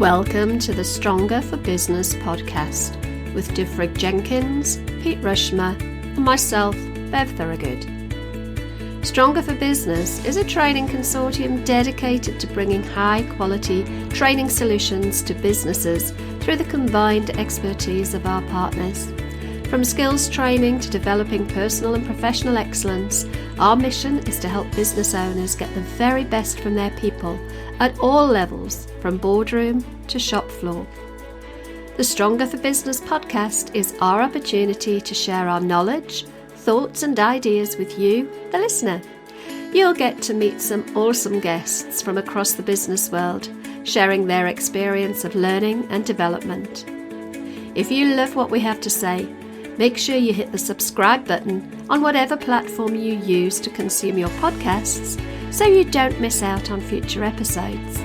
Welcome to the Stronger for Business podcast with Dyfrig Jenkins, Pete Rushmer and myself, Bev Thorogood. Stronger for Business is a training consortium dedicated to bringing high-quality training solutions to businesses through the combined expertise of our partners. From skills training to developing personal and professional excellence, our mission is to help business owners get the very best from their people at all levels, from boardroom to shop floor. The Stronger for Business podcast is our opportunity to share our knowledge, thoughts and ideas with you, the listener. You'll get to meet some awesome guests from across the business world, sharing their experience of learning and development. If you love what we have to say, make sure you hit the subscribe button on whatever platform you use to consume your podcasts so you don't miss out on future episodes.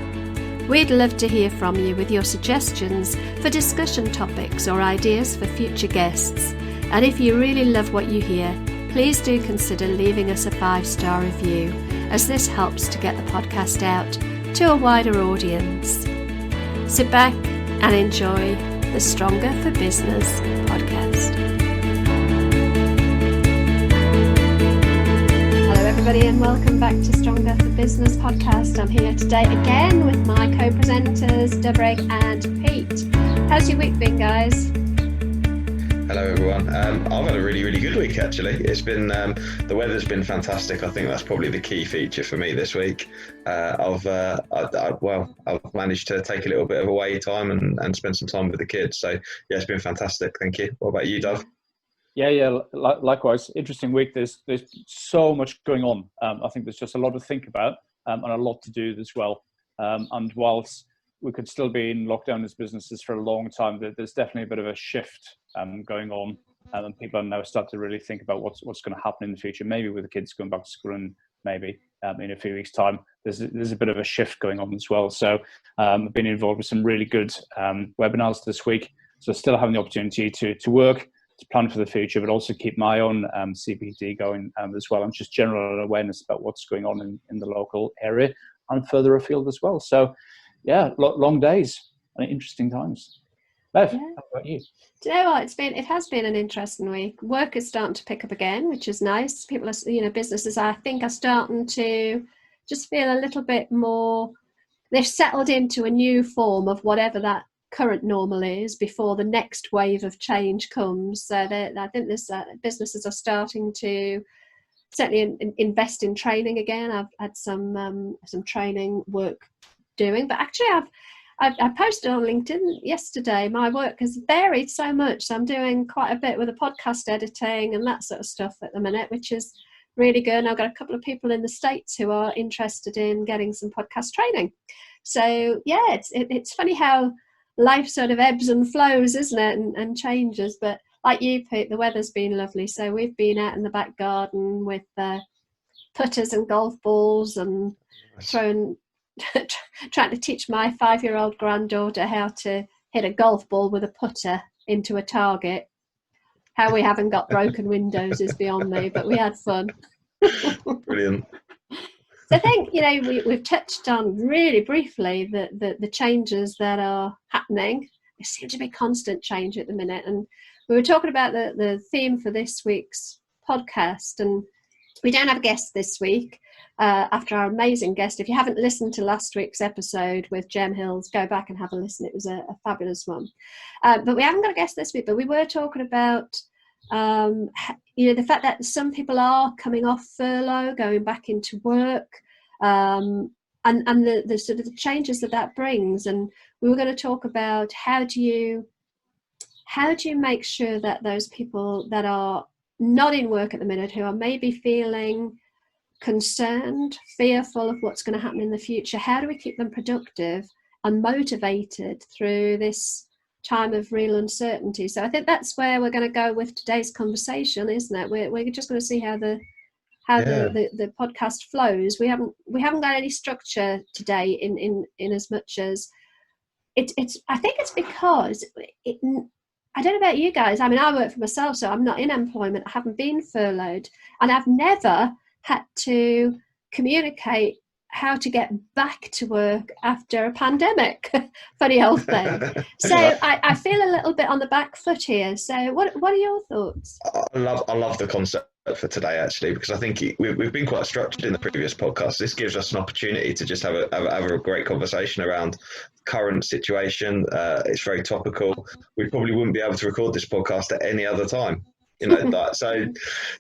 We'd love to hear from you with your suggestions for discussion topics or ideas for future guests. And if you really love what you hear, please do consider leaving us a 5-star review, as this helps to get the podcast out to a wider audience. Sit back and enjoy the Stronger for Business podcast. Everybody, and welcome back to Stronger for Business podcast. I'm here today again with my co-presenters Dyfrig and Pete. How's your week been, guys? Hello everyone. I've had a really good week actually. It's been the weather's been fantastic. I think that's probably the key feature for me this week. I've managed to take a little bit of away time and spend some time with the kids. So yeah, it's been fantastic. Thank you. What about you, Dov? Yeah. Likewise, interesting week. There's so much going on. I think there's just a lot to think about and a lot to do as well. And whilst we could still be in lockdown as businesses for a long time, there's definitely a bit of a shift going on, and people are now starting to really think about what's going to happen in the future. Maybe with the kids going back to school, and maybe in a few weeks' time, there's a bit of a shift going on as well. So I've been involved with some really good webinars this week. So still having the opportunity to work, to plan for the future, but also keep my own CPD going as well, and just general awareness about what's going on in the local area and further afield as well. So yeah, long days and interesting times. Bev, how about you? Do you know what? It has been an interesting week. Work is starting to pick up again, which is nice. People are, businesses I think are starting to just feel a little bit more, they've settled into a new form of whatever that current normal is before the next wave of change comes. So I think this businesses are starting to certainly invest in training again. I've had some training work doing, but actually I posted on LinkedIn yesterday. My work has varied so much, so I'm doing quite a bit with the podcast editing and that sort of stuff at the minute, which is really good. And I've got a couple of people in the States who are interested in getting some podcast training. So yeah, it's funny how life sort of ebbs and flows, isn't it, and changes. But like you, Pete, the weather's been lovely, so we've been out in the back garden with putters and golf balls and trying to teach my 5-year-old granddaughter how to hit a golf ball with a putter into a target. How we haven't got broken windows is beyond me, but we had fun. Brilliant. So I think, we've touched on really briefly the changes that are happening. There seem to be constant change at the minute. And we were talking about the theme for this week's podcast. And we don't have a guest this week after our amazing guest. If you haven't listened to last week's episode with Jem Hills, go back and have a listen. It was a fabulous one. But we haven't got a guest this week, but we were talking about the fact that some people are coming off furlough, going back into work, and the sort of the changes that brings. And we were going to talk about how do you make sure that those people that are not in work at the minute, who are maybe feeling concerned, fearful of what's going to happen in the future, how do we keep them productive and motivated through this time of real uncertainty? So I think that's where we're going to go with today's conversation, isn't it? We're just going to see how the podcast flows. We haven't got any structure today in as much as it's I think it's because I don't know about you guys. I mean, I work for myself, so I'm not in employment. I haven't been furloughed, and I've never had to communicate how to get back to work after a pandemic. Funny old thing. So I feel a little bit on the back foot here. So what are your thoughts? I love the concept for today, actually, because I think we've been quite structured in the previous podcast. This gives us an opportunity to just have a great conversation around current situation. It's very topical. We probably wouldn't be able to record this podcast at any other time. So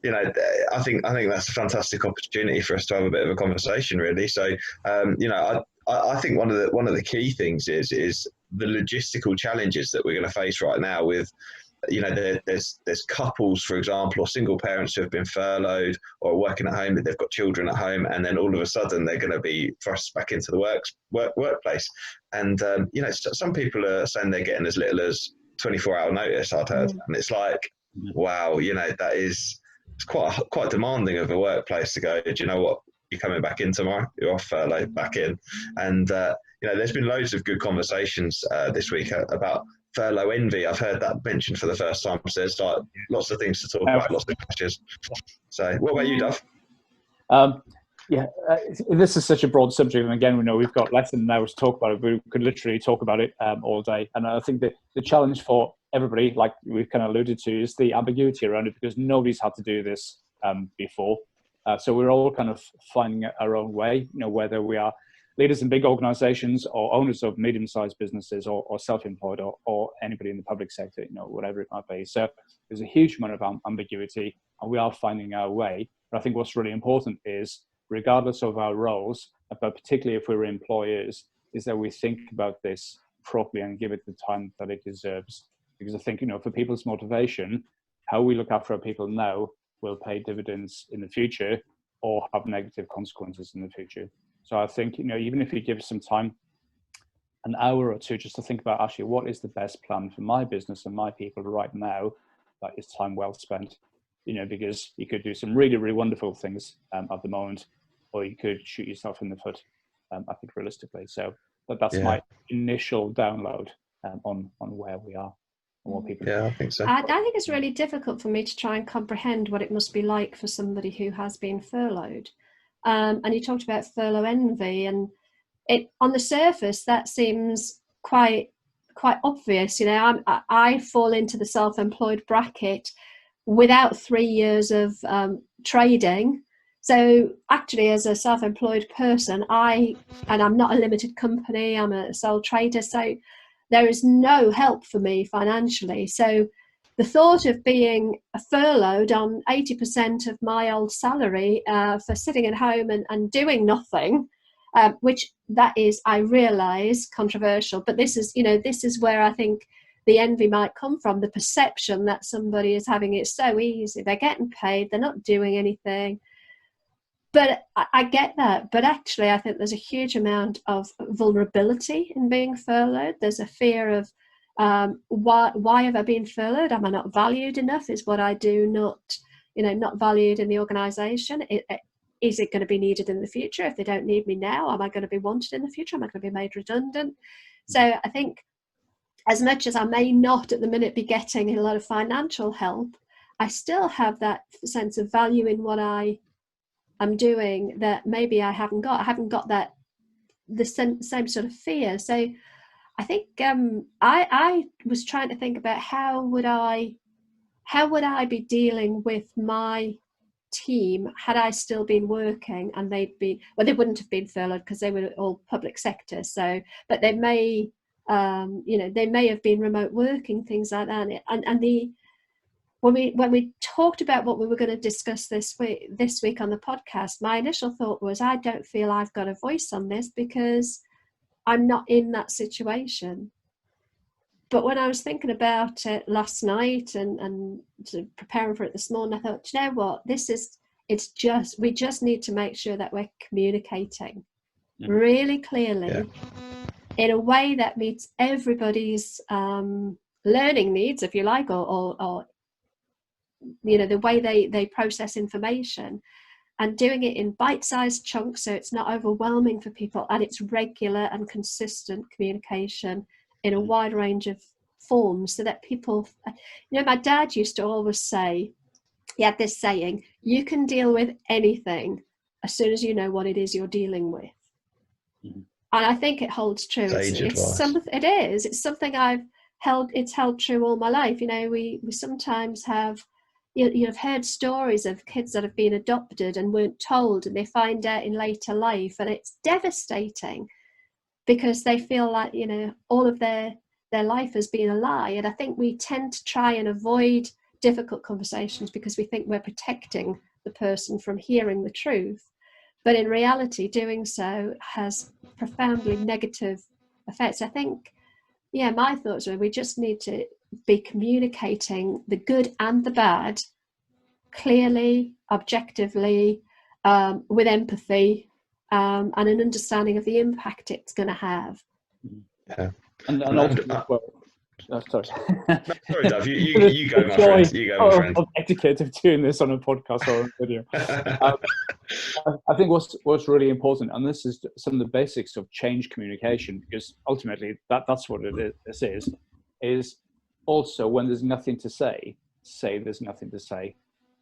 I think that's a fantastic opportunity for us to have a bit of a conversation, really. So I think one of the key things is the logistical challenges that we're going to face right now with, there's couples, for example, or single parents who have been furloughed or working at home, that they've got children at home, and then all of a sudden they're going to be thrust back into the workplace. And some people are saying they're getting as little as 24-hour notice, I'd heard, and it's like, wow, it's quite demanding of a workplace to go, do you know what, you're coming back in tomorrow, you're off furlough, back in. And there's been loads of good conversations this week about furlough envy. I've heard that mentioned for the first time. So there's like lots of things to talk about, lots of questions. So what about you, Duff? This is such a broad subject, and again, we know we've got less than an hour to talk about it. We could literally talk about it all day. And I think that the challenge for everybody, like we've kind of alluded to, is the ambiguity around it, because nobody's had to do this before. So we're all kind of finding our own way, whether we are leaders in big organizations or owners of medium-sized businesses or self-employed or anybody in the public sector, whatever it might be. So there's a huge amount of ambiguity, and we are finding our way. But I think what's really important is, regardless of our roles, but particularly if we're employers, is that we think about this properly and give it the time that it deserves. Because I think, for people's motivation, how we look after our people now will pay dividends in the future or have negative consequences in the future. So I think, even if you give some time, an hour or two, just to think about actually what is the best plan for my business and my people right now, that is time well spent, because you could do some really, really wonderful things at the moment, or you could shoot yourself in the foot, I think, realistically. So that's my initial download on where we are and what people do. I think so. I think it's really difficult for me to try and comprehend what it must be like for somebody who has been furloughed. And you talked about furlough envy, and it on the surface that seems quite obvious. I fall into the self-employed bracket without 3 years of trading. So actually, as a self-employed person, I'm not a limited company. I'm a sole trader, so there is no help for me financially. So the thought of being furloughed on 80% of my old salary for sitting at home and doing nothing, which that is, I realise, controversial. But this is where I think the envy might come from, the perception that somebody is having it so easy. They're getting paid, they're not doing anything. But I get that. But actually, I think there's a huge amount of vulnerability in being furloughed. There's a fear of, why have I been furloughed? Am I not valued enough? Is what I do not valued in the organisation? Is it going to be needed in the future? If they don't need me now, am I going to be wanted in the future? Am I going to be made redundant? So I think, as much as I may not at the minute be getting a lot of financial help, I still have that sense of value in what I'm doing that maybe I haven't got. I haven't got the same sort of fear. So I think I was trying to think about how would I be dealing with my team had I still been working and they wouldn't have been furloughed because they were all public sector. So, but they may, they may have been remote working, things like that. And when we talked about what we were going to discuss this week on the podcast, my initial thought was, I don't feel I've got a voice on this because I'm not in that situation. But when I was thinking about it last night and preparing for it this morning, I thought, you know what, we just need to make sure that we're communicating really clearly in a way that meets everybody's learning needs, if you like, or the way they process information, and doing it in bite-sized chunks so it's not overwhelming for people, and it's regular and consistent communication in a wide range of forms, so that people, my dad used to always say, he had this saying, you can deal with anything as soon as you know what it is you're dealing with. And I think it holds true. Sage advice. It's something it's held true all my life. We sometimes have, you've heard stories of kids that have been adopted and weren't told, and they find out in later life, and it's devastating because they feel like, all of their life has been a lie. And I think we tend to try and avoid difficult conversations because we think we're protecting the person from hearing the truth. But in reality, doing so has profoundly negative effects. I think, my thoughts are we just need to be communicating the good and the bad clearly, objectively, with empathy, and an understanding of the impact it's going to have. Yeah. And also, sorry. No, sorry, Dave. You go, my friend. You go, my friend. Of etiquette of doing this on a podcast or a video. I think what's really important, and this is some of the basics of change communication, because ultimately that's what this is also when there's nothing to say there's nothing to say,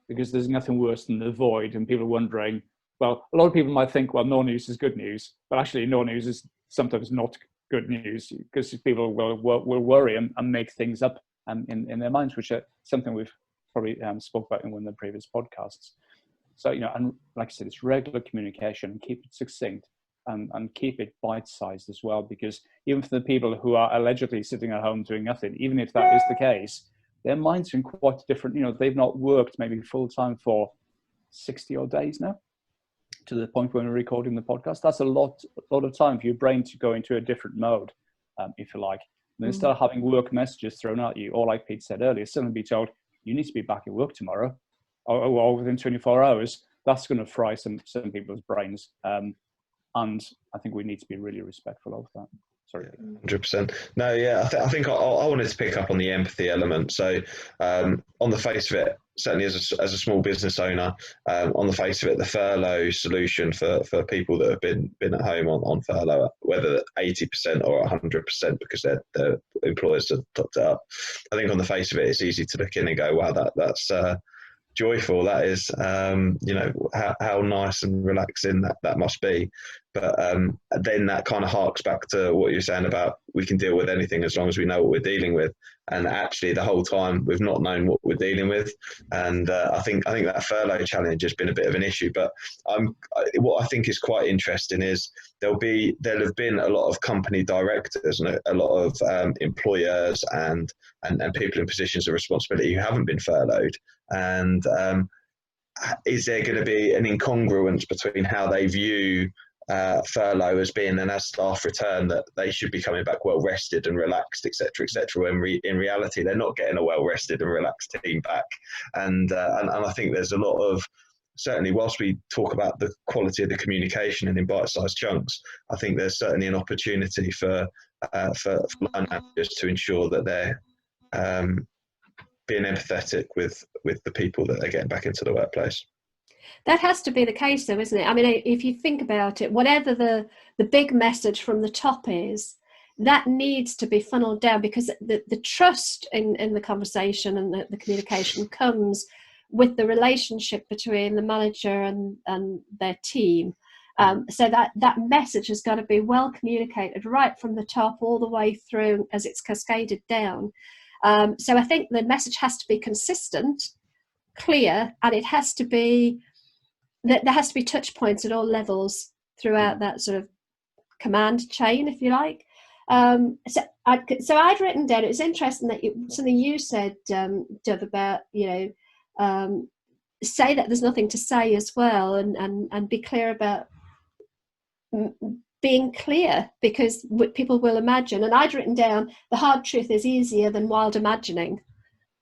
because there's nothing worse than the void and people wondering, well, a lot of people might think, well, no news is good news, but actually no news is sometimes not good news, because people will worry and make things up in their minds, which are something we've probably spoke about in one of the previous podcasts. So, and like I said, it's regular communication, and keep it succinct and keep it bite-sized as well, because even for the people who are allegedly sitting at home doing nothing, even if that is the case, their minds are in quite different, they've not worked maybe full-time for 60 odd days now, to the point when we're recording the podcast. That's a lot of time for your brain to go into a different mode, if you like. And instead of having work messages thrown at you, or like Pete said earlier, suddenly be told, you need to be back at work tomorrow, or within 24 hours, that's going to fry some people's brains. And I think we need to be really respectful of that. Sorry. 100%. No, yeah, I think I wanted to pick up on the empathy element. So on the face of it, certainly as a small business owner, on the face of it, the furlough solution for people that have been at home on furlough, whether 80% or 100% because their employers have topped it up, I think on the face of it, it's easy to look in and go, wow, that's joyful. That is, how nice and relaxing that must be. But then that kind of harks back to what you're saying about we can deal with anything as long as we know what we're dealing with. And actually, the whole time we've not known what we're dealing with. And I think that furlough challenge has been a bit of an issue. But what I think is quite interesting is there'll have been a lot of company directors and a lot of employers and people in positions of responsibility who haven't been furloughed. And is there going to be an incongruence between how they view furlough as being, and as staff return, that they should be coming back well rested and relaxed, etc., when in reality they're not getting a well rested and relaxed team back. And I think there's a lot of, certainly whilst we talk about the quality of the communication and in bite-sized chunks, I think there's certainly an opportunity for line managers to ensure that they're being empathetic with the people that they're getting back into the workplace. That has to be the case, though, isn't it? I mean, if you think about it, whatever the big message from the top is, that needs to be funneled down, because the trust in the conversation and the communication comes with the relationship between the manager and their team. So that message has got to be well communicated right from the top all the way through as it's cascaded down. So I think the message has to be consistent, clear, and it has to be that there has to be touch points at all levels throughout that sort of command chain, if you like. So I'd written down, it was interesting that something you said, Dov, about, say that there's nothing to say as well, and be clear about being clear, because people will imagine. And I'd written down, the hard truth is easier than wild imagining.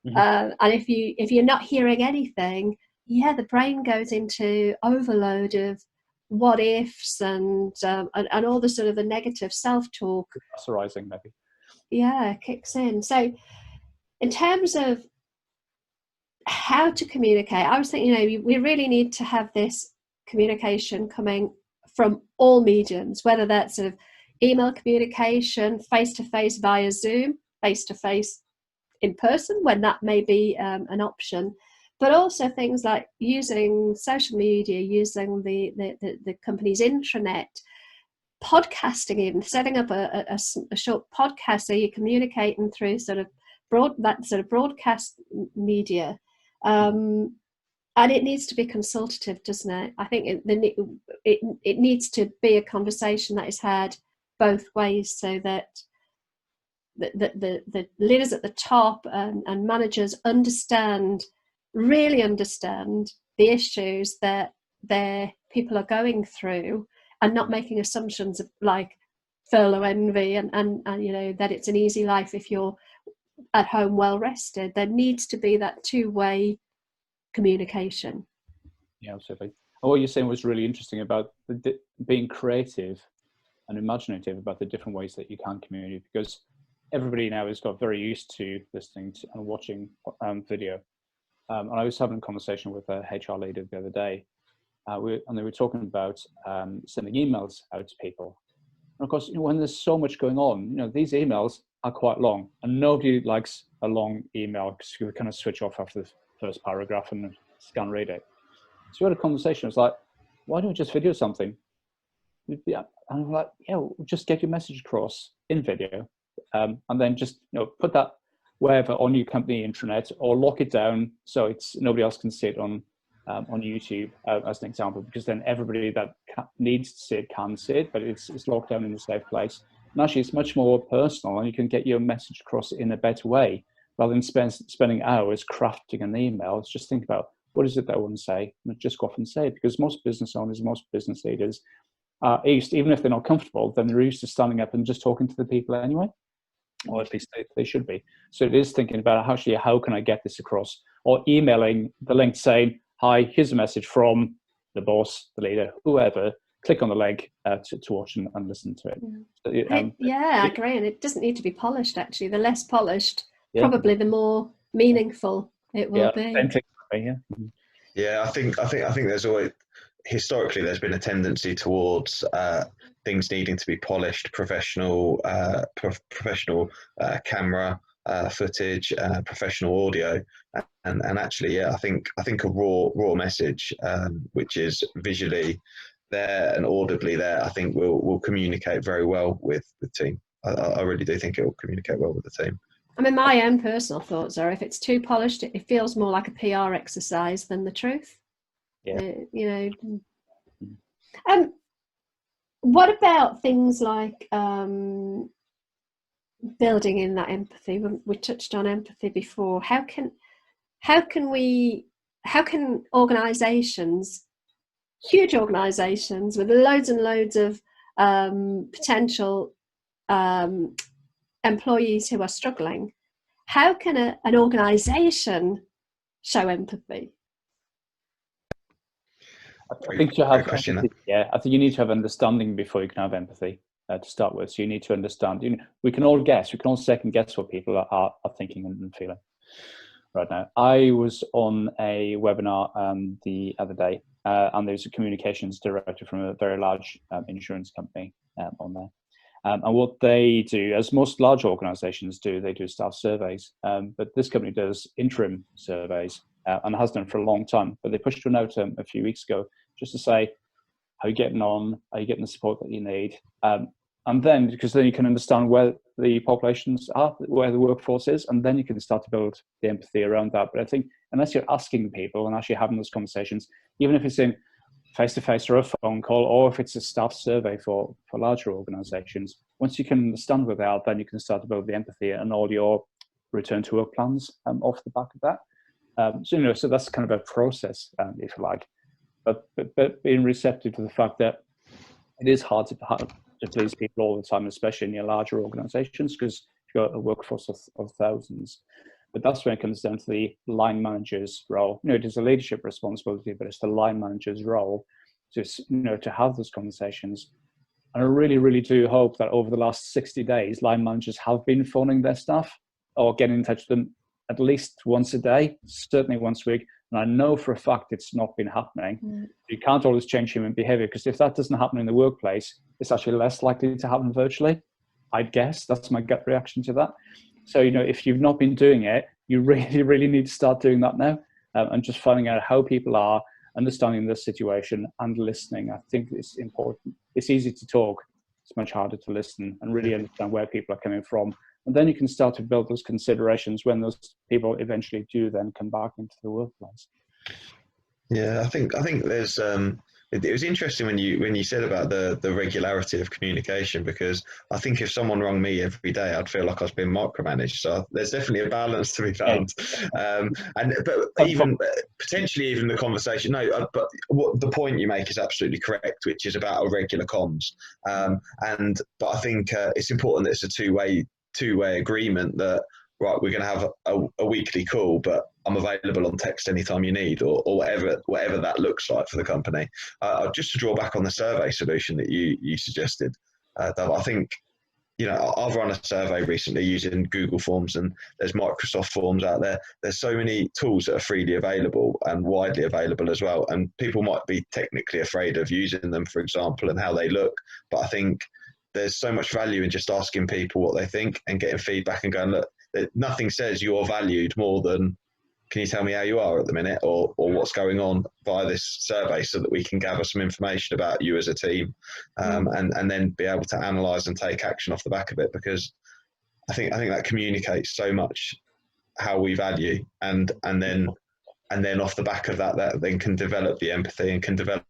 And if you're not hearing anything, the brain goes into overload of what ifs and all the sort of the negative self-talk. Pressurizing, maybe. Yeah, kicks in. So in terms of how to communicate, I was thinking, we really need to have this communication coming from all mediums, whether that's sort of email communication, face-to-face via Zoom, face-to-face in person when that may be an option, but also things like using social media, using the company's intranet, podcasting, even setting up a short podcast so you're communicating through sort of broadcast media. And it needs to be consultative, doesn't it? I think it needs to be a conversation that is had both ways, so that the leaders at the top and managers really understand the issues that their people are going through, and not making assumptions of like furlough envy and that it's an easy life if you're at home well rested. There needs to be that two-way communication. Yeah, absolutely. And what you're saying was really interesting about being creative and imaginative about the different ways that you can communicate, because everybody now has got very used to listening to and watching video. And I was having a conversation with a HR leader the other day, and they were talking about sending emails out to people. And of course, when there's so much going on, these emails are quite long, and nobody likes a long email because you kind of switch off after the first paragraph and scan read it. So we had a conversation. I was like, why don't we just video something? And I'm like, just get your message across in video, and then just put that wherever on your company intranet, or lock it down so it's nobody else can see it on YouTube as an example, because then everybody that needs to see it can see it, but it's locked down in a safe place. And actually, it's much more personal, and you can get your message across in a better way rather than spending hours crafting an email. Just think about, what is it that I want to say, and just go off and say it, because most business owners, most business leaders are used, even if they're not comfortable, then they're used to standing up and just talking to the people anyway, or at least they should be. So it is thinking about how can I get this across, or emailing the link saying, hi, here's a message from the boss, the leader, whoever. Click on the link to watch and listen to it. I agree. And it doesn't need to be polished, actually. The less polished, probably the more meaningful it will be. Yeah, I think there's always, historically, there's been a tendency towards things needing to be polished, professional camera footage, professional audio, and actually, I think a raw message, which is visually there and audibly there, I think will communicate very well with the team. I really do think it will communicate well with the team. I mean, my own personal thoughts are, if it's too polished, it feels more like a PR exercise than the truth. Yeah. What about things like building in that empathy? We touched on empathy before. How can organisations, huge organisations with loads and loads of potential employees who are struggling, how can an organisation show empathy? I think you have empathy, I think you need to have understanding before you can have empathy to start with. So you need to understand. We can all second guess what people are thinking and feeling right now. I was on a webinar the other day, and there's a communications director from a very large insurance company on there. And what they do, as most large organizations do, they do staff surveys. But this company does interim surveys and has done for a long time. But they pushed one out a few weeks ago just to say, how are you getting on? Are you getting the support that you need? And then, because then you can understand where the populations are, where the workforce is, and then you can start to build the empathy around that. But I think unless you're asking people and actually having those conversations, even if it's in face-to-face or a phone call, or if it's a staff survey for larger organizations, once you can understand where they are, then you can start to build the empathy and all your return to work plans off the back of that. So that's kind of a process, if you like. But being receptive to the fact that it is hard to please people all the time, especially in your larger organizations, because you've got a workforce of thousands. But that's when it comes down to the line manager's role. It is a leadership responsibility, but it's the line manager's role to have those conversations. And I really, really do hope that over the last 60 days, line managers have been phoning their staff or getting in touch with them at least once a day, certainly once a week. And I know for a fact it's not been happening. You can't always change human behavior, because if that doesn't happen in the workplace, it's actually less likely to happen virtually. I'd guess that's my gut reaction to that. So, if you've not been doing it, you really, really need to start doing that now, and just finding out how people are, understanding the situation and listening. I think it's important. It's easy to talk. it's much harder to listen and really understand where people are coming from. And then you can start to build those considerations when those people eventually do then come back into the workplace. Yeah, I think there's it was interesting when you said about the regularity of communication, because I think if someone rang me every day, I'd feel like I was being micromanaged. So there's definitely a balance to be found. But even potentially even the conversation. No, but what the point you make is absolutely correct, which is about a regular comms. But I think it's important that it's a two-way agreement that, right, we're going to have a weekly call, but I'm available on text anytime you need, or whatever that looks like for the company. Just to draw back on the survey solution that you suggested, Dave, I think, I've run a survey recently using Google Forms, and there's Microsoft Forms out there. There's so many tools that are freely available and widely available as well. And people might be technically afraid of using them, for example, and how they look. But I think there's so much value in just asking people what they think and getting feedback and going, look, nothing says you're valued more than, can you tell me how you are at the minute, or what's going on via this survey, so that we can gather some information about you as a team, and then be able to analyse and take action off the back of it. Because I think that communicates so much how we value, and then off the back of that then can develop the empathy and can develop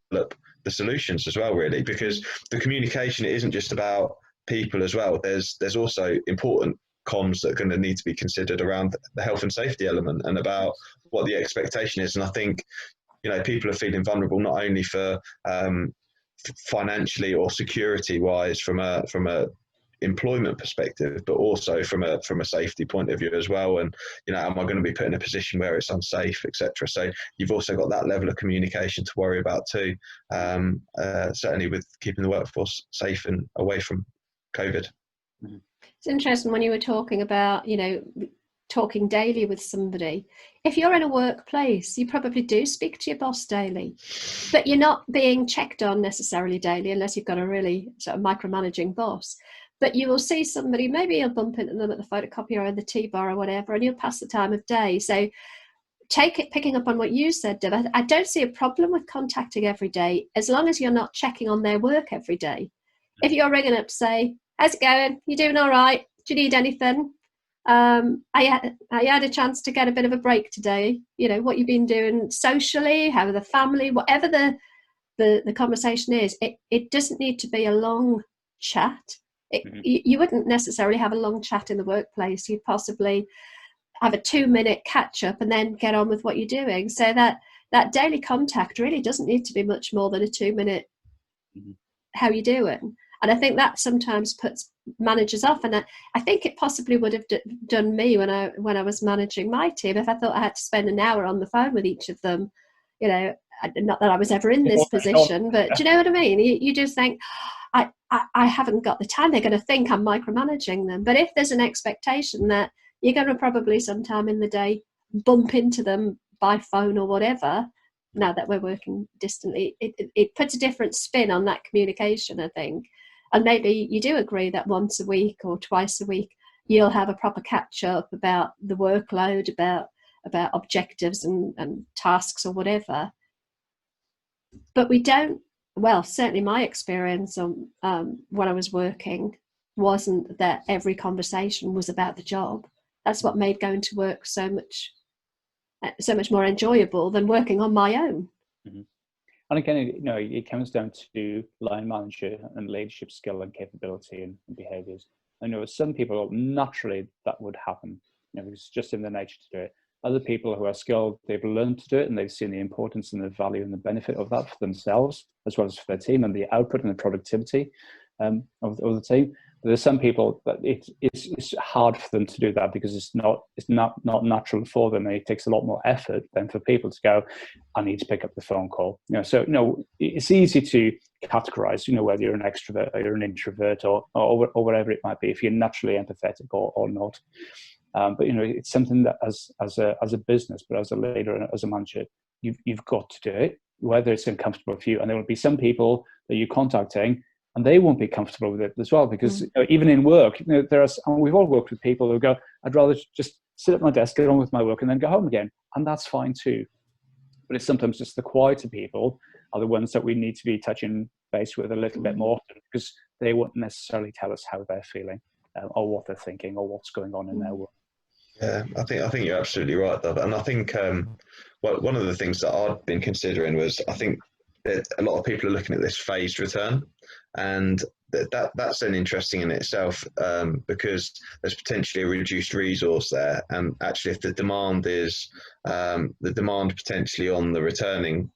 the solutions as well, really. Because the communication, it isn't just about people as well. There's also important comms that are going to need to be considered around the health and safety element and about what the expectation is. And I think, people are feeling vulnerable not only for financially or security wise from a employment perspective, but also from a safety point of view as well. And am I going to be put in a position where it's unsafe, etc. So you've also got that level of communication to worry about too, certainly with keeping the workforce safe and away from COVID. It's interesting when you were talking about, talking daily with somebody. If you're in a workplace, you probably do speak to your boss daily, but you're not being checked on necessarily daily unless you've got a really sort of micromanaging boss. But you will see somebody, maybe you'll bump into them at the photocopier or the T-bar or whatever, and you'll pass the time of day. So picking up on what you said, Dev, I don't see a problem with contacting every day, as long as you're not checking on their work every day. If you're ringing up to say, how's it going? You doing all right? Do you need anything? I had a chance to get a bit of a break today. What you've been doing socially, how the family, whatever the conversation is, it doesn't need to be a long chat. You wouldn't necessarily have a long chat in the workplace. You'd possibly have a 2-minute catch up and then get on with what you're doing. So that daily contact really doesn't need to be much more than a 2-minute, how you doing? And I think that sometimes puts managers off. And I think it possibly would have done me when I was managing my team, if I thought I had to spend an hour on the phone with each of them. Not that I was ever in this position, but do you know what I mean? You just think, I haven't got the time. They're going to think I'm micromanaging them. But if there's an expectation that you're going to probably sometime in the day bump into them by phone or whatever, now that we're working distantly, it puts a different spin on that communication, I think. And maybe you do agree that once a week or twice a week, you'll have a proper catch up about the workload, about objectives and tasks or whatever. But we don't, well, certainly my experience on when I was working wasn't that every conversation was about the job. That's what made going to work so much more enjoyable than working on my own. Mm-hmm. And again, it comes down to line manager and leadership skill and capability and behaviours. I know some people, naturally, that would happen. It's just in their nature to do it. Other people who are skilled, they've learned to do it, and they've seen the importance and the value and the benefit of that for themselves, as well as for their team, and the output and the productivity of the team. But there's some people that it's hard for them to do that because it's not natural for them. It takes a lot more effort than for people to go, I need to pick up the phone call. So it's easy to categorize, whether you're an extrovert or you're an introvert or whatever it might be, if you're naturally empathetic or not. But it's something that as a business, but as a leader and as a manager, you've got to do it, whether it's uncomfortable for you. And there will be some people that you're contacting, and they won't be comfortable with it as well, because even in work, we've all worked with people who go, I'd rather just sit at my desk, get on with my work, and then go home again, and that's fine too. But it's sometimes just the quieter people are the ones that we need to be touching base with a little bit more, because they won't necessarily tell us how they're feeling or what they're thinking or what's going on in their world. Yeah, I think you're absolutely right, Dov. And I think one of the things that I've been considering was, I think that a lot of people are looking at this phased return, and that's an interesting in itself, because there's potentially a reduced resource there, and actually if the demand is the demand potentially on the returning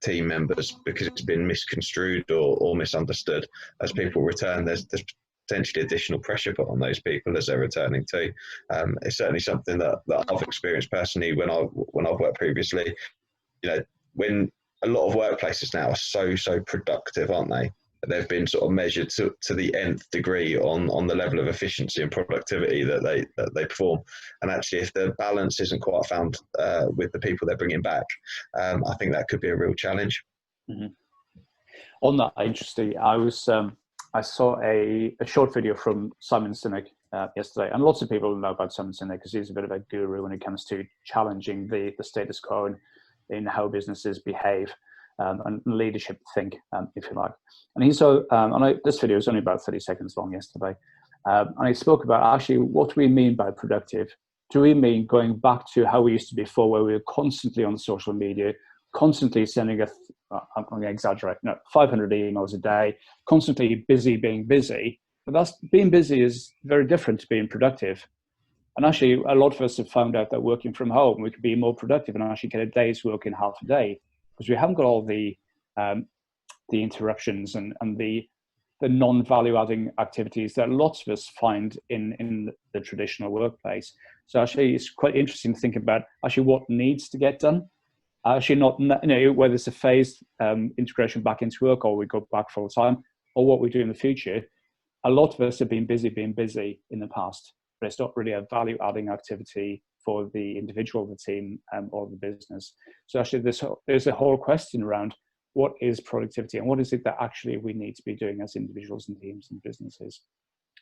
team members, because it's been misconstrued or misunderstood as people return, there's potentially additional pressure put on those people as they're returning too. It's certainly something that I've experienced personally when I've worked previously. You know, when a lot of workplaces now are so productive, aren't they? They've been sort of measured to the nth degree on the level of efficiency and productivity that they perform. And actually, if the balance isn't quite found with the people they're bringing back, I think that could be a real challenge. Mm-hmm. On that, interesting, I saw a short video from Simon Sinek yesterday, and lots of people know about Simon Sinek because he's a bit of a guru when it comes to challenging the status quo in how businesses behave. And leadership think, if you like. And he saw, this video was only about 30 seconds long yesterday, and he spoke about actually what we mean by productive. Do we mean going back to how we used to before, where we were constantly on social media, constantly sending I'm going to exaggerate, 500 emails a day, constantly being busy? But being busy is very different to being productive. And actually, a lot of us have found out that working from home, we could be more productive and actually get a day's work in half a day, because we haven't got all the interruptions and the non-value adding activities that lots of us find in the traditional workplace. So actually, it's quite interesting to think about actually what needs to get done. Actually, not whether it's a phased integration back into work, or we go back full time, or what we do in the future. A lot of us have been busy in the past, but it's not really a value adding activity for the individual, the team, or the business. So actually, there's a whole question around what is productivity and what is it that actually we need to be doing as individuals and teams and businesses,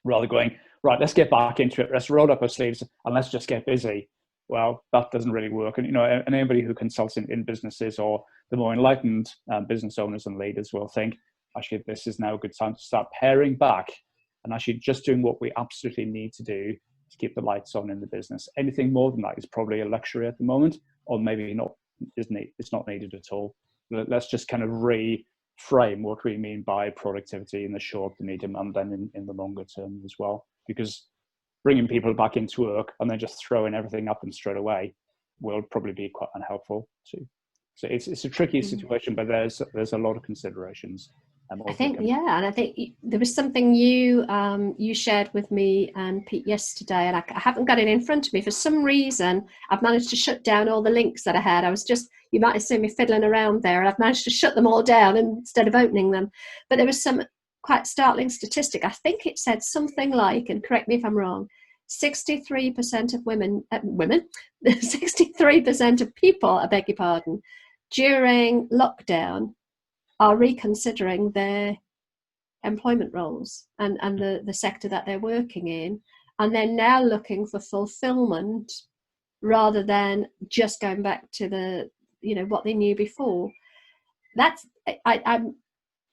rather going, right, let's get back into it, let's roll up our sleeves and let's just get busy. Well, that doesn't really work. And and anybody who consults in businesses, or the more enlightened business owners and leaders, will think, actually, this is now a good time to start paring back and actually just doing what we absolutely need to do to keep the lights on in the business. Anything more than that is probably a luxury at the moment, or maybe not. It's not needed at all. Let's just kind of reframe what we mean by productivity in the short, the medium, and then in the longer term as well. Because bringing people back into work and then just throwing everything at them straight away will probably be quite unhelpful too. So it's a tricky situation, but there's a lot of considerations. I think, and I think there was something you shared with me and Pete yesterday, and I haven't got it in front of me. For some reason, I've managed to shut down all the links that I had. You might have seen me fiddling around there, and I've managed to shut them all down instead of opening them. But there was some quite startling statistic. I think it said something like, and correct me if I'm wrong, 63% of women, 63% of people, I beg your pardon, during lockdown are reconsidering their employment roles and the sector that they're working in, and they're now looking for fulfillment rather than just going back to what they knew before. I'm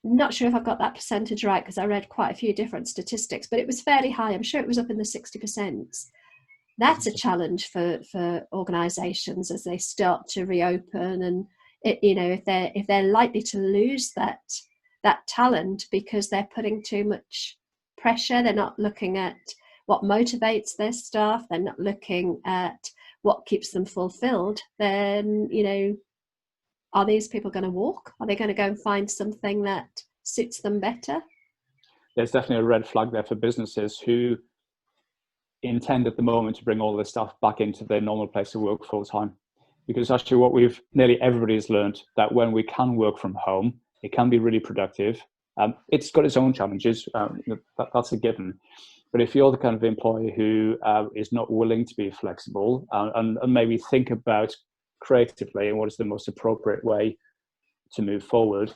not sure if I've got that percentage right, because I read quite a few different statistics, but it was fairly high. I'm sure it was up in the 60%. That's a challenge for organisations as they start to reopen, and if they're likely to lose that talent because they're putting too much pressure. They're not looking at what motivates their staff. They're not looking at what keeps them fulfilled. Then are these people going to walk? Are they going to go and find something that suits them better? There's definitely a red flag there for businesses who intend at the moment to bring all this stuff back into their normal place of work full time. Because actually nearly everybody has learned that when we can work from home, it can be really productive. It's got its own challenges, that's a given. But if you're the kind of employee who is not willing to be flexible and maybe think about creatively and what is the most appropriate way to move forward,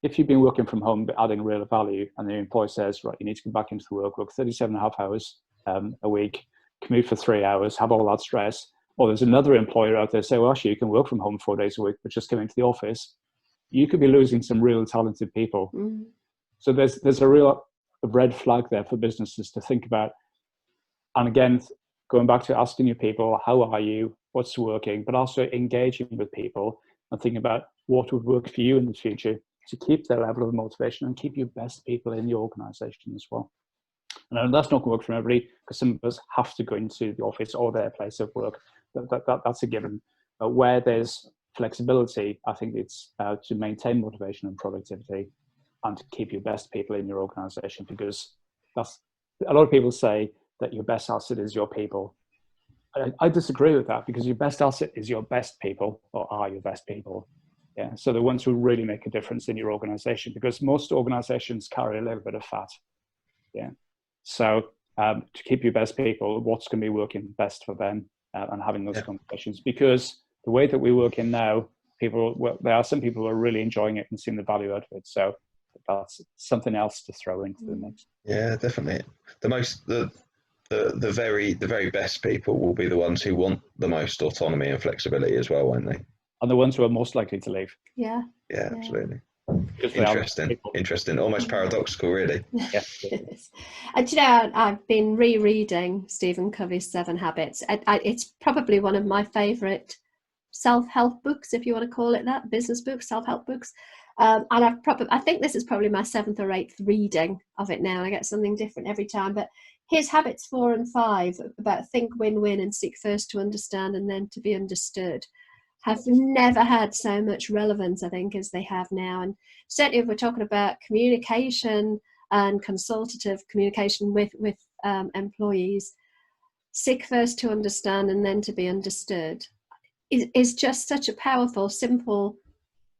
if you've been working from home but adding real value, and the employer says, right, you need to come back into the work 37.5 hours a week, commute for 3 hours, have all that stress, or there's another employer out there say, well, actually, you can work from home 4 days a week, but just come into the office, you could be losing some real talented people. So there's a real red flag there for businesses to think about. And again, going back to asking your people, how are you, what's working, but also engaging with people and thinking about what would work for you in the future to keep their level of motivation and keep your best people in your organization as well. And that's not going to work for everybody, because some of us have to go into the office or their place of work. That's a given. But where there's flexibility, I think it's to maintain motivation and productivity and to keep your best people in your organization, because that's, a lot of people say that your best asset is your people. I disagree with that, because your best asset is your best people, or are your best people. Yeah, so the ones who really make a difference in your organization, because most organizations carry a little bit of fat. Yeah, so to keep your best people, what's going to be working best for them, and having those conversations, because the way that we work in now, there are some people who are really enjoying it and seeing the value out of it. So that's something else to throw into the mix. Yeah, definitely. The very best people will be the ones who want the most autonomy and flexibility as well, won't they? And the ones who are most likely to leave. Yeah. Yeah, absolutely. Interesting. Almost paradoxical, really. Yeah. And you know, I've been rereading Stephen Covey's 7 Habits. It's probably one of my favourite self-help books, if you want to call it that, business books, self-help books. And I think this is probably my 7th or 8th reading of it now. I get something different every time. But his habits 4 and 5 about think, win-win, and seek first to understand and then to be understood have never had so much relevance, I think, as they have now. And certainly if we're talking about communication and consultative communication with employees, seek first to understand and then to be understood is just such a powerful, simple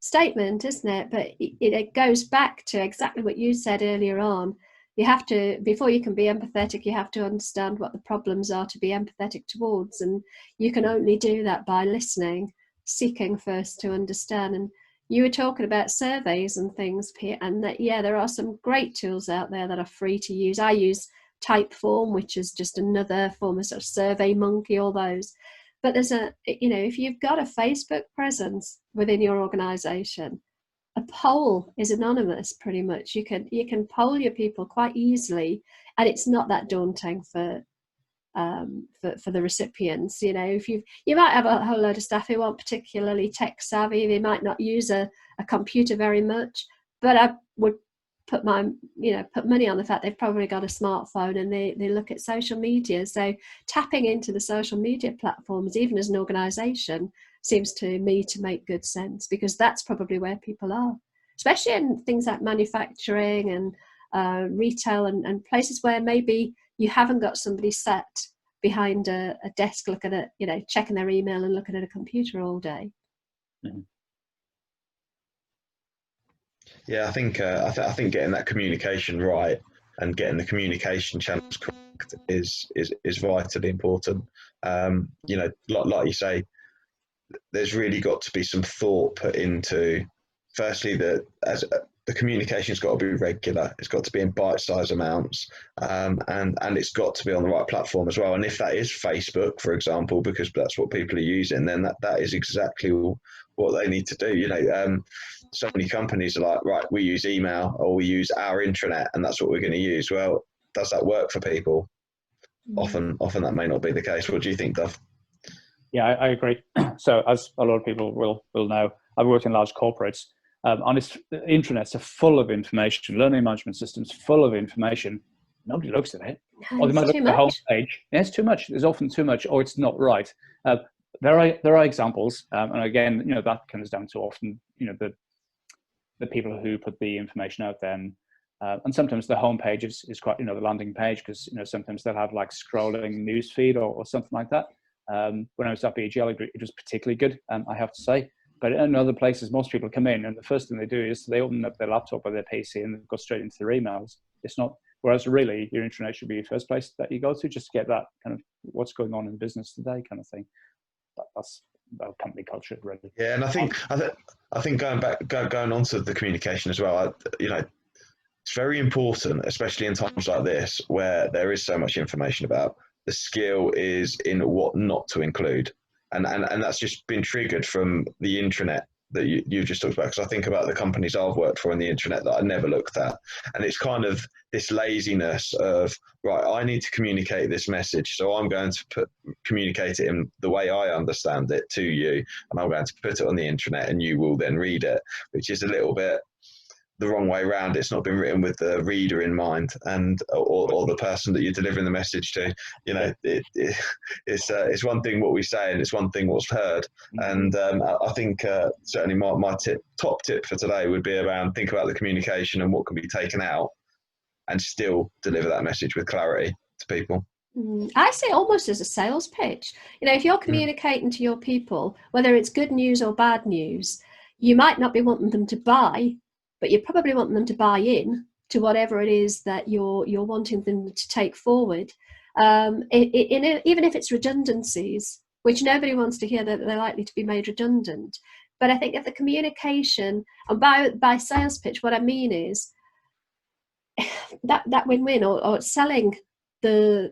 statement, isn't it? But it goes back to exactly what you said earlier on. You have to, before you can be empathetic, you have to understand what the problems are to be empathetic towards. And you can only do that by listening, seeking first to understand. And you were talking about surveys and things, Pete, and that, yeah, there are some great tools out there that are free to use. I use Typeform, which is just another form of sort of Survey Monkey, all those. But there's if you've got a Facebook presence within your organization, a poll is anonymous pretty much. You can poll your people quite easily, and it's not that daunting for the recipients. If you might have a whole load of staff who aren't particularly tech savvy, they might not use a computer very much, but I would put money on the fact they've probably got a smartphone and they look at social media. So tapping into the social media platforms, even as an organization, seems to me to make good sense, because that's probably where people are, especially in things like manufacturing and retail and places where maybe you haven't got somebody sat behind a desk looking at, checking their email and looking at a computer all day. Mm-hmm. Yeah, I think getting that communication right and getting the communication channels correct is vitally important. Like you say, there's really got to be some thought put into, firstly, the communication's got to be regular. It's got to be in bite-sized amounts, and it's got to be on the right platform as well. And if that is Facebook, for example, because that's what people are using, then that is exactly what they need to do. So many companies are like, right, we use email or we use our intranet, and that's what we're going to use. Well, does that work for people? Often that may not be the case. What do you think, Duff? Yeah, I agree. So as a lot of people will know, I've worked in large corporates. And the intranets are full of information, learning management systems full of information. Nobody looks at it. Or they might look at the homepage. Yeah, it's too much. There's often too much, or it's not right. There are examples, and again, that comes down to often, the people who put the information out there, and sometimes the homepage is quite, the landing page, because sometimes they'll have like scrolling news feed or something like that. When I was at BGL, it was particularly good, I have to say. But in other places, most people come in and the first thing they do is they open up their laptop or their PC and go straight into their emails. It's not, whereas really your intranet should be the first place that you go to, just to get that kind of what's going on in business today kind of thing. That's about company culture, really. Yeah, and I think going on to the communication as well, it's very important, especially in times like this where there is so much information about. The skill is in what not to include. And that's just been triggered from the intranet that you just talked about, because I think about the companies I've worked for on the internet that I never looked at, and it's kind of this laziness of, right, I need to communicate this message, so I'm going to communicate it in the way I understand it to you, and I'm going to put it on the internet, and you will then read it, which is a little bit the wrong way around. It's not been written with the reader in mind, and or the person that you're delivering the message to. You know, it's one thing what we say, and it's one thing what's heard. And I think certainly my top tip for today would be around think about the communication and what can be taken out, and still deliver that message with clarity to people. I see it almost as a sales pitch. You know, if you're communicating to your people, whether it's good news or bad news, you might not be wanting them to buy, but you probably want them to buy in to whatever it is that you're wanting them to take forward. Even if it's redundancies, which nobody wants to hear that they're likely to be made redundant. But I think if the communication, and by sales pitch, what I mean is that win-win, or selling the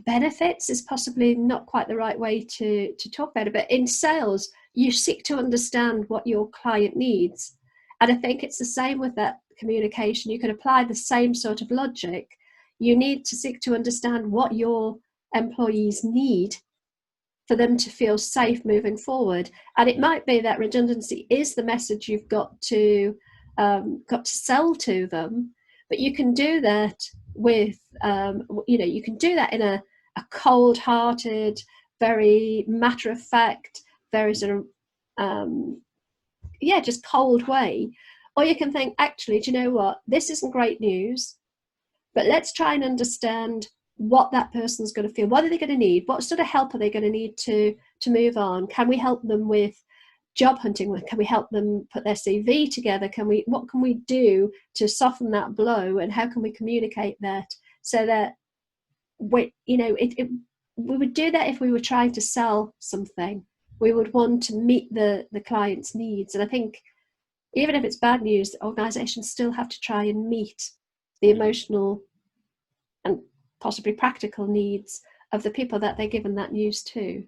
benefits is possibly not quite the right way to talk about it. But in sales, you seek to understand what your client needs. And I think it's the same with that communication. You can apply the same sort of logic. You need to seek to understand what your employees need for them to feel safe moving forward. And it might be that redundancy is the message you've got to sell to them, but you can do that with, you can do that in a cold-hearted, very matter-of-fact, very sort of, just cold way. Or you can think, actually, do you know what? This isn't great news, but let's try and understand what that person's going to feel. What are they going to need? What sort of help are they going to need to move on? Can we help them with job hunting? Can we help them put their CV together? What can we do to soften that blow? And how can we communicate that so that we would do that if we were trying to sell something? We would want to meet the client's needs. And I think even if it's bad news, organisations still have to try and meet the emotional and possibly practical needs of the people that they're given that news to.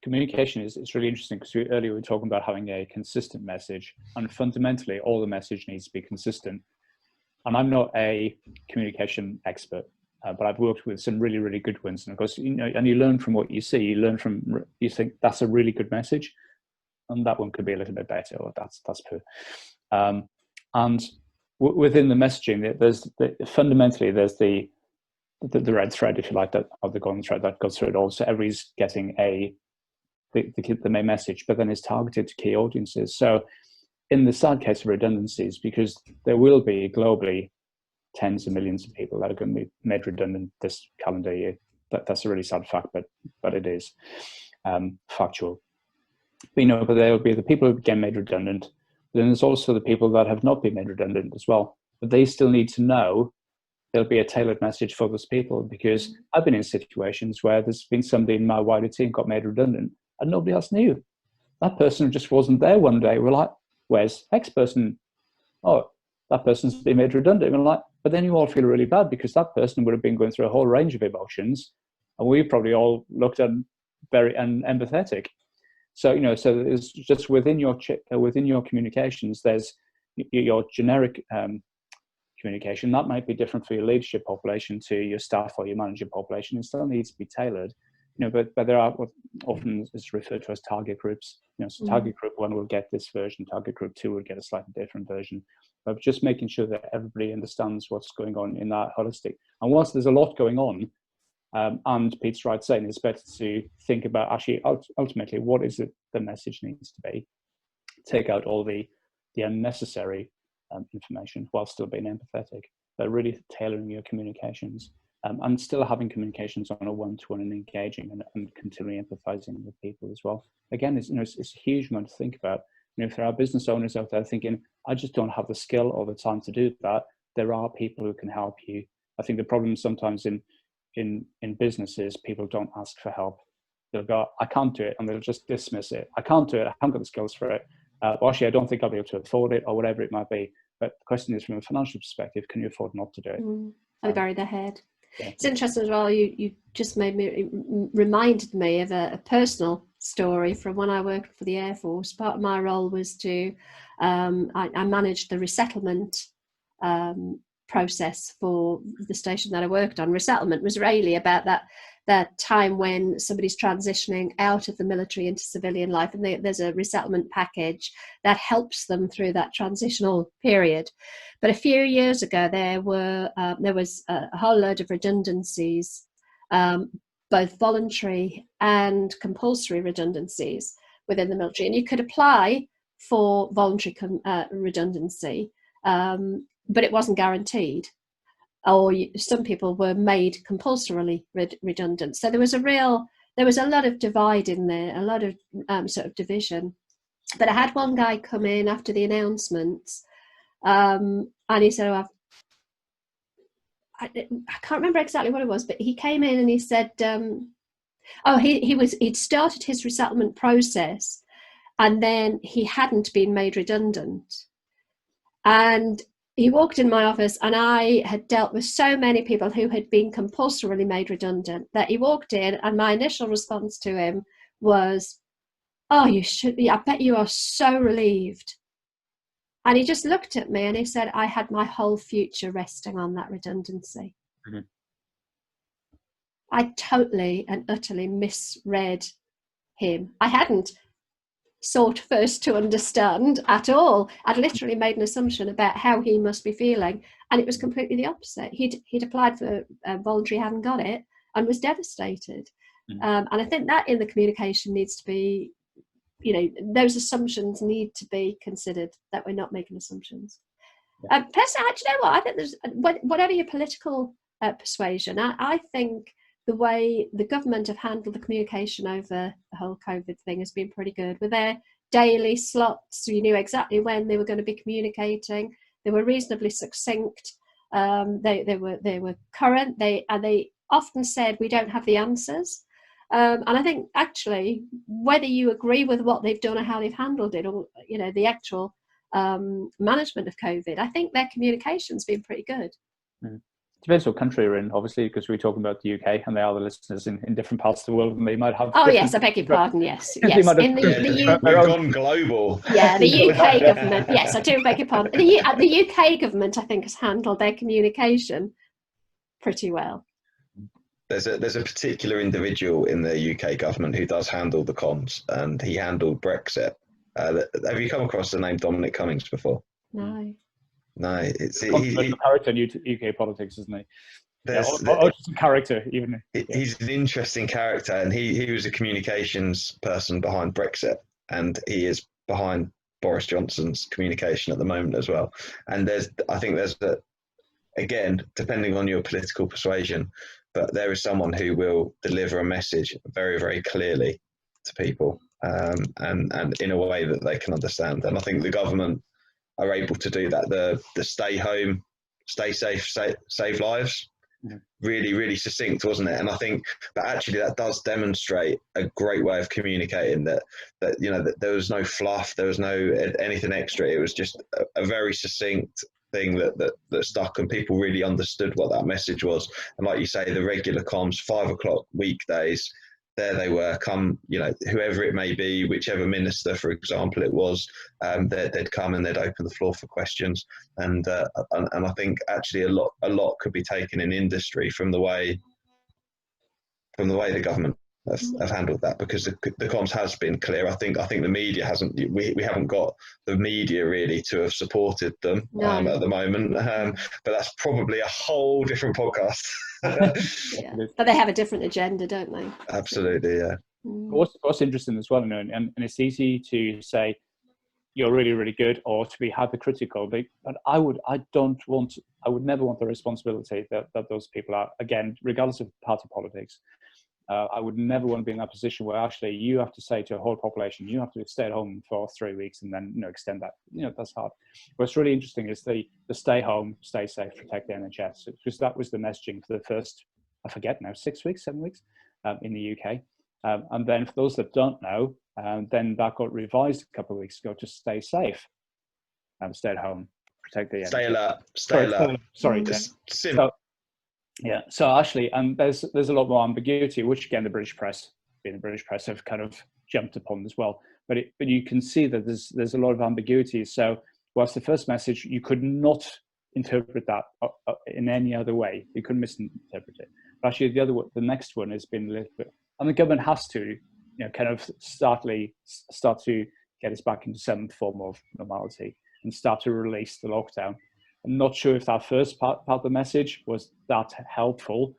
Communication is really interesting, because earlier we were talking about having a consistent message, and fundamentally all the message needs to be consistent. And I'm not a communication expert, but I've worked with some really, really good ones. And of course, and you learn from what you see. You think that's a really good message, and that one could be a little bit better, or that's poor. And within the messaging, there's fundamentally the red thread, if you like, the golden thread that goes through it all. So everybody's getting the main message, but then it's targeted to key audiences. So in the sad case of redundancies, because there will be globally tens of millions of people that are going to be made redundant this calendar year. That's a really sad fact, but it is factual. But there will be the people who get made redundant. But then there's also the people that have not been made redundant as well. But they still need to know there'll be a tailored message for those people, because I've been in situations where there's been somebody in my wider team got made redundant and nobody else knew. That person just wasn't there one day. We're like, where's X person? Oh, that person's been made redundant. And we're like, but then you all feel really bad, because that person would have been going through a whole range of emotions, and we probably all looked at very empathetic. So so it's just within your communications, there's your generic communication that might be different for your leadership population to your staff or your manager population. It still needs to be tailored, but there are what often is referred to as target groups. So target group 1 will get this version, target group 2 will get a slightly different version. But just making sure that everybody understands what's going on in that holistic. And once there's a lot going on, and Pete's right saying it's better to think about actually ultimately what is it the message needs to be. Take out all the unnecessary information while still being empathetic, but really tailoring your communications, and still having communications on a one-to-one and engaging and continually empathizing with people as well. Again, it's a huge amount to think about. If there are business owners out there thinking, I just don't have the skill or the time to do that, there are people who can help you. I think the problem sometimes in businesses, people don't ask for help. They'll go, I can't do it, and they'll just dismiss it. I can't do it. I haven't got the skills for it. Actually, I don't think I'll be able to afford it, or whatever it might be. But the question is, from a financial perspective, can you afford not to do it? I bury their head. Yeah. It's interesting as well. You just reminded me of a personal story from when I worked for the Air Force. Part of my role was to, I managed the resettlement process for the station that I worked on. Resettlement was really about that time when somebody's transitioning out of the military into civilian life, and there's a resettlement package that helps them through that transitional period. But a few years ago, there was a whole load of redundancies, both voluntary and compulsory redundancies within the military, and you could apply for voluntary redundancy, but it wasn't guaranteed, or some people were made compulsorily redundant. So there was a lot of divide in there, a lot of sort of division. But I had one guy come in after the announcements, and he said, "Oh, I can't remember exactly what it was, but he came in and he said, he'd started his resettlement process, and then he hadn't been made redundant." And he walked in my office, and I had dealt with so many people who had been compulsorily made redundant that he walked in, and my initial response to him was, "Oh, you should be. I bet you are so relieved." And he just looked at me and he said, "I had my whole future resting on that redundancy." Mm-hmm. I totally and utterly misread him. I hadn't sought first to understand at all. I'd literally made an assumption about how he must be feeling, and it was completely the opposite. He'd applied for voluntary, hadn't got it, and was devastated. And I think that in the communication needs to be, those assumptions need to be considered, that we're not making assumptions. Personally, do you know what? I think there's, whatever your political persuasion, I think the way the government have handled the communication over the whole COVID thing has been pretty good. With their daily slots, you knew exactly when they were going to be communicating. They were reasonably succinct. They were current. They often said, "We don't have the answers." And I think actually, whether you agree with what they've done or how they've handled it, or the actual management of COVID, I think their communication's been pretty good. Depends what country you're in, obviously, because we're talking about the UK, and they are the listeners in different parts of the world, and they might have. Oh yes, I beg your pardon. Yes, yes. In the we've gone global. Yeah, the UK government. Yes, I do beg your pardon. The UK government, I think, has handled their communication pretty well. There's a particular individual in the UK government who does handle the comms, and he handled Brexit. Have you come across the name Dominic Cummings before? No. No, it's he's a character in UK politics, isn't he? Just a character, even. He's an interesting character, and he was a communications person behind Brexit, and he is behind Boris Johnson's communication at the moment as well. And I think there's again, depending on your political persuasion, but there is someone who will deliver a message very, very clearly to people, and in a way that they can understand. And I think the government are able to do that. The stay home, stay safe, save lives. Yeah. Really, really succinct, wasn't it? And I think, but actually that does demonstrate a great way of communicating that there was no fluff, there was no anything extra. It was just a very succinct thing that stuck, and people really understood what that message was. And like you say, the regular comms, 5 o'clock weekdays, there they were, whoever it may be, whichever minister, for example, it was, they'd come and they'd open the floor for questions. And I think actually a lot could be taken in industry from the way the government have handled that, because the comms has been clear. I think the media hasn't. We haven't got the media really to have supported them at the moment. But that's probably a whole different podcast. Yeah. But they have a different agenda, don't they? Absolutely, yeah. What's interesting as well, and it's easy to say you're really, really good, or to be hypercritical. But I would never want the responsibility that those people are, again, regardless of party politics. I would never want to be in that position where actually you have to say to a whole population, you have to stay at home for 3 weeks and then extend that. That's hard. What's really interesting is the stay home, stay safe, protect the NHS, because that was the messaging for the first, I forget now, 6 weeks, 7 weeks in the UK. And then for those that don't know, then that got revised a couple of weeks ago to stay safe, stay at home, protect the NHS. Stay alert. Sorry. So actually, and there's a lot more ambiguity, which again the British press have kind of jumped upon as well. But you can see that there's a lot of ambiguity. So whilst the first message, you could not interpret that in any other way, you couldn't misinterpret it. But actually, the next one has been a little bit, and the government has to, kind of start to get us back into some form of normality and start to release the lockdown. I'm not sure if that first part of the message was that helpful,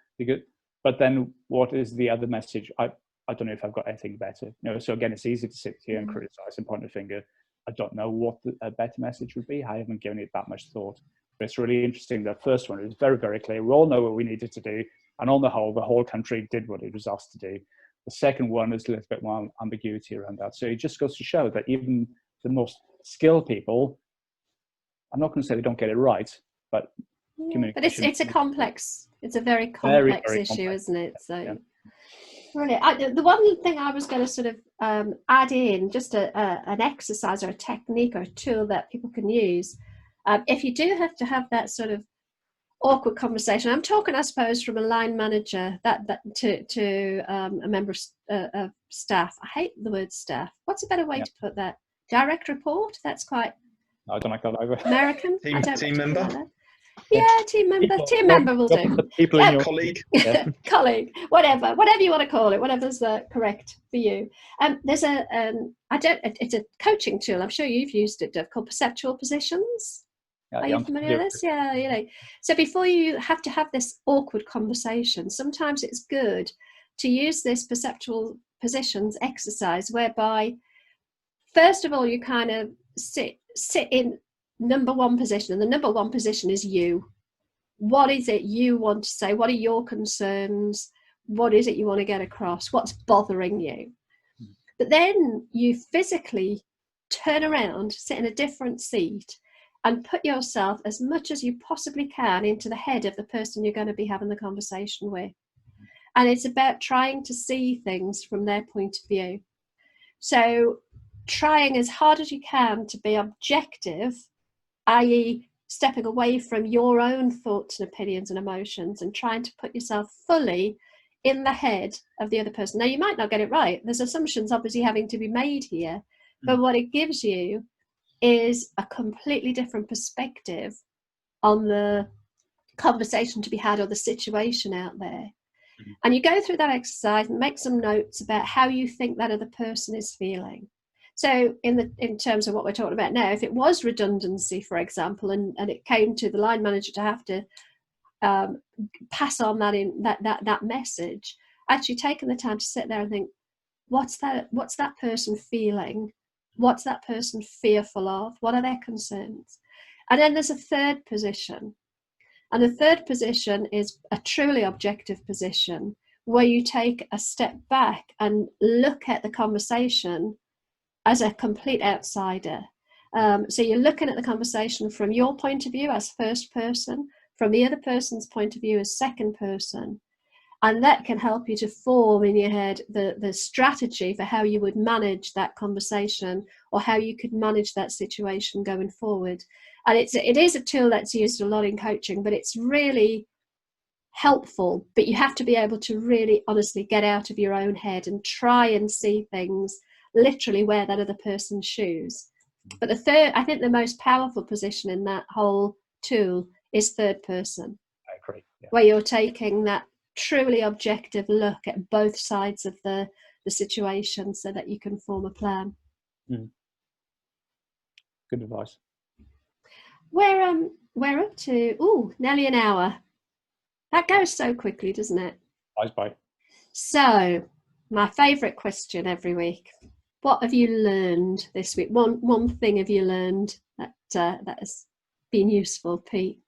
but then what is the other message? I don't know if I've got anything better. So again, it's easy to sit here and criticize and point a finger. I don't know what a better message would be. I haven't given it that much thought. But it's really interesting. The first one is very, very clear. We all know what we needed to do. And on the whole country did what it was asked to do. The second one is a little bit more ambiguity around that. So it just goes to show that even the most skilled people, I'm not going to say they don't get it right, but communication. But it's a complex, it's a very complex issue, isn't it? So, yeah. Brilliant. The one thing I was going to sort of add in, just an exercise or a technique or a tool that people can use, if you do have to have that sort of awkward conversation. I'm talking, I suppose, from a line manager to a member of staff. I hate the word staff. What's a better way to put that? Direct report? That's quite. I don't like that either. American. Team member. Yeah, team member. Team member will do. People in your colleague. Colleague. Whatever you want to call it. Whatever's correct for you. There's it's a coaching tool. I'm sure you've used it, Dov, called perceptual positions. Are you familiar with this? Yeah, So before you have to have this awkward conversation, sometimes it's good to use this perceptual positions exercise, whereby, first of all, you kind of sit in number one position, and the number one position is you. What is it you want to say? What are your concerns? What is it you want to get across? What's bothering you? But then you physically turn around, sit in a different seat, and put yourself as much as you possibly can into the head of the person you're going to be having the conversation with. And it's about trying to see things from their point of view. So trying as hard as you can to be objective, i.e. stepping away from your own thoughts and opinions and emotions, and trying to put yourself fully in the head of the other person. Now, you might not get it right. There's assumptions obviously having to be made here, but what it gives you is a completely different perspective on the conversation to be had or the situation out there. And you go through that exercise and make some notes about how you think that other person is feeling. So in terms of what we're talking about now, if it was redundancy, for example, and it came to the line manager to have to pass on that message, actually taking the time to sit there and think, what's that person feeling? What's that person fearful of? What are their concerns? And then there's a third position. And the third position is a truly objective position, where you take a step back and look at the conversation as a complete outsider. So you're looking at the conversation from your point of view as first person, from the other person's point of view as second person. And that can help you to form in your head the strategy for how you would manage that conversation, or how you could manage that situation going forward. And it is a tool that's used a lot in coaching, but it's really helpful. But you have to be able to really honestly get out of your own head and try and see things literally where that other person's shoes. But I think the most powerful position in that whole tool is third person. I agree. Yeah. Where you're taking that truly objective look at both sides of the situation, so that you can form a plan. Good advice. We're up to nearly an hour. That goes so quickly, doesn't it? Bye. So, my favourite question every week: what have you learned this week? One thing have you learned that has been useful, Pete?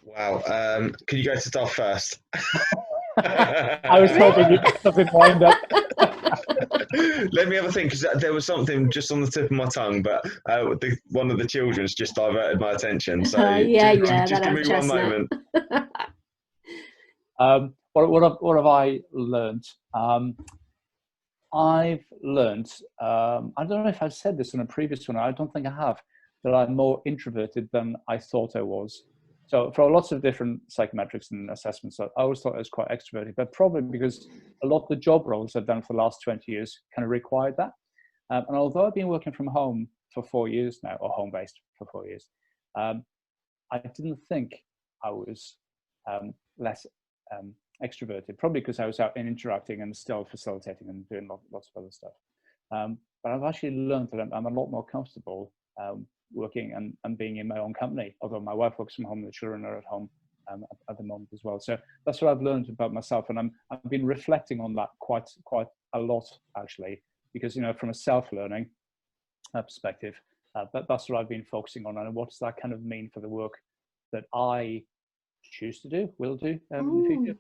Wow. Can you go to Dov first? I was hoping you'd get something lined up. Let me have a think, because there was something just on the tip of my tongue, but one of the children's just diverted my attention. So just give me one moment. What have I learned? I've learned, I don't know if I've said this in a previous one, I don't think I have, that I'm more introverted than I thought I was. So for lots of different psychometrics and assessments, I always thought I was quite extroverted, but probably because a lot of the job roles I've done for the last 20 years kind of required that. And although I've been working from home for 4 years now, or home-based for 4 years, I didn't think I was less extroverted, probably because I was out and interacting and still facilitating and doing lots of other stuff. But I've actually learned that I'm a lot more comfortable working and being in my own company, although my wife works from home, the children are at home at the moment as well. So that's what I've learned about myself, and I've been reflecting on that quite a lot, actually, because, from a self-learning perspective, that's what I've been focusing on, and what does that kind of mean for the work that I choose to do, will do in the future.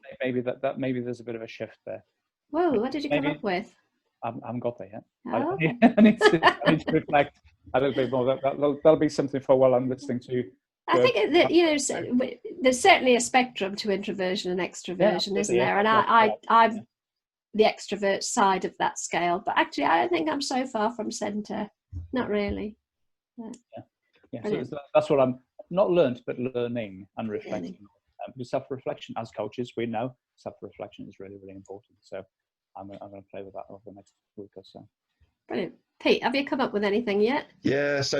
Maybe there's a bit of a shift there. Whoa, what did you come up with? I haven't got there yet. Oh. I need to reflect a little bit more. That'll be something for while I'm listening to. I think that, there's certainly a spectrum to introversion and extroversion, isn't there? And I'm the extrovert side of that scale, but actually I don't think I'm so far from centre. Not really. So that's what I'm not learned, but learning and reflecting. Because self-reflection, as coaches, we know self-reflection is really, really important. So I'm going to play with that over the next week or so. Brilliant. Pete, have you come up with anything yet? Yeah, so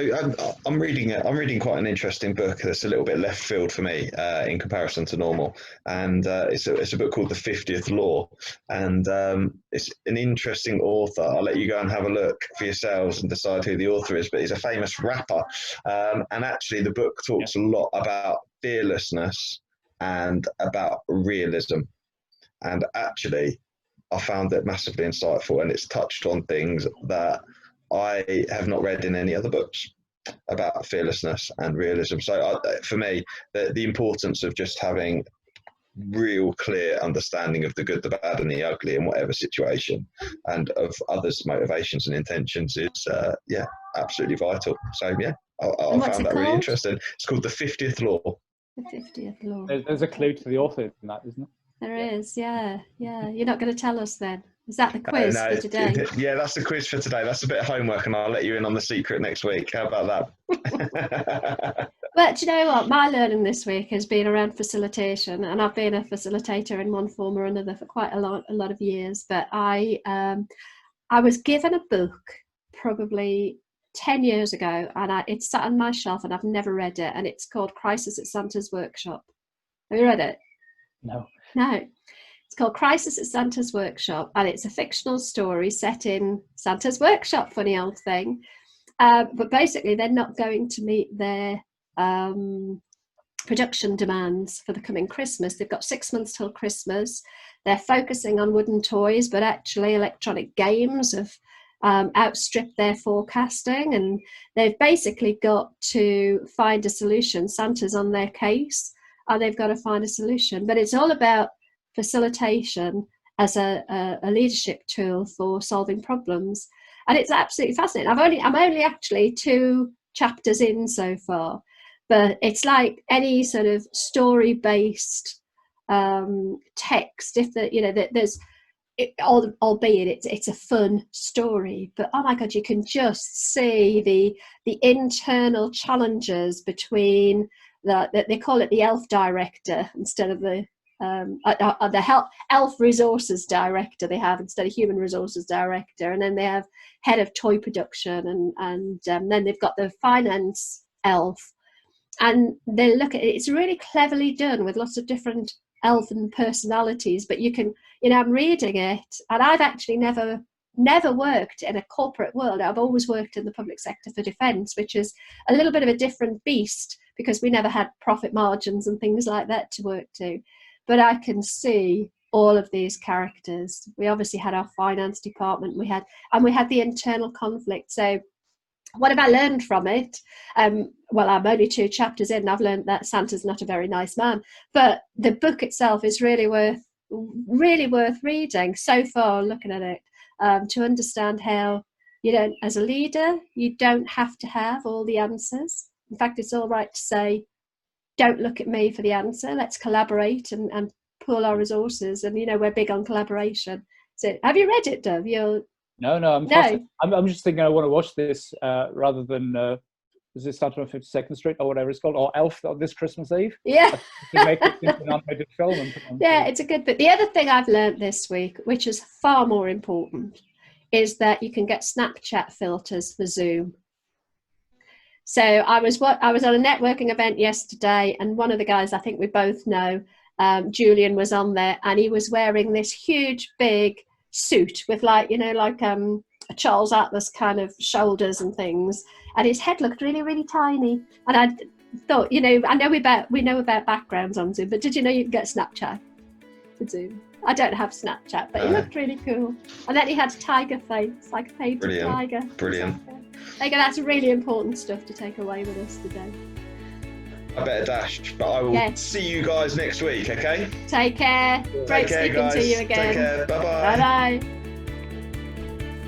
I'm reading quite an interesting book that's a little bit left field for me in comparison to normal, and it's a book called The 50th Law, and it's an interesting author. I'll let you go and have a look for yourselves and decide who the author is, but he's a famous rapper, and actually the book talks a lot about fearlessness and about realism, and actually I found it massively insightful, and it's touched on things that I have not read in any other books about fearlessness and realism. So for me, the importance of just having real clear understanding of the good, the bad and the ugly in whatever situation, and of others' motivations and intentions is absolutely vital. So I found that really interesting. It's called The 50th Law. The 50th Law. There's a clue to the author in that, isn't there? There is, yeah. You're not going to tell us then? Is that the quiz for today? Yeah, that's the quiz for today. That's a bit of homework, and I'll let you in on the secret next week. How about that? But do you know what? My learning this week has been around facilitation, and I've been a facilitator in one form or another for quite a lot of years. But I was given a book probably 10 years ago, and it's sat on my shelf, and I've never read it. And it's called Crisis at Santa's Workshop. Have you read it? No. It's called Crisis at Santa's Workshop, and it's a fictional story set in Santa's workshop. Funny old thing. But basically, they're not going to meet their production demands for the coming Christmas. They've got 6 months till Christmas. They're focusing on wooden toys, but actually electronic games have outstripped their forecasting, and they've basically got to find a solution. Santa's on their case, and they've got to find a solution. But it's all about facilitation as a leadership tool for solving problems, and it's absolutely fascinating. I'm only actually 2 chapters in so far, but it's like any sort of story-based text. If there's, albeit it's a fun story, but oh my god, you can just see the internal challenges between they call it the elf director instead of the elf resources director they have instead of human resources director, and then they have head of toy production, and then they've got the finance elf, and they look at it. It's really cleverly done with lots of different elven personalities, but you can, I'm reading it, and I've actually never worked in a corporate world. I've always worked in the public sector for defence, which is a little bit of a different beast because we never had profit margins and things like that to work to. But I can see all of these characters. We obviously had our finance department, we had the internal conflict. So what have I learned from it? Well, I'm only 2 chapters in, and I've learned that Santa's not a very nice man. But the book itself is really worth reading so far, looking at it, to understand how, as a leader, you don't have to have all the answers. In fact, it's all right to say, don't look at me for the answer. Let's collaborate and pool our resources. And, we're big on collaboration. So have you read it, Dov? No, I'm just thinking I want to watch this rather than does it start on 52nd Street or whatever it's called, or Elf this Christmas Eve? Yeah. To make it into an animated film. Yeah, it's a good bit. The other thing I've learned this week, which is far more important, is that you can get Snapchat filters for Zoom. So I was on a networking event yesterday, and one of the guys I think we both know, Julian, was on there, and he was wearing this huge big suit with a Charles Atlas kind of shoulders and things, and his head looked really, really tiny. And I thought, I know we know about backgrounds on Zoom, but did you know you can get Snapchat for Zoom? I don't have Snapchat, but he looked really cool. And then he had a tiger face, like a painted tiger. Brilliant. That's really important stuff to take away with us today. I better dash, but I will see you guys next week, okay? Take care. Great speaking to you again. Take care. Bye-bye. Bye-bye.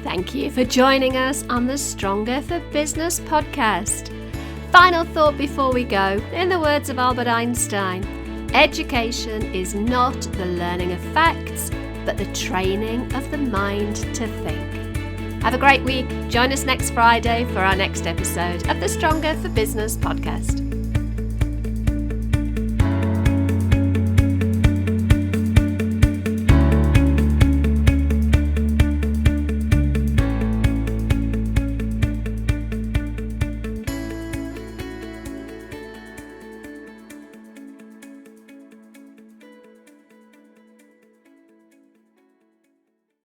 Thank you for joining us on the Stronger for Business podcast. Final thought before we go, in the words of Albert Einstein, education is not the learning of facts, but the training of the mind to think. Have a great week. Join us next Friday for our next episode of the Stronger for Business podcast.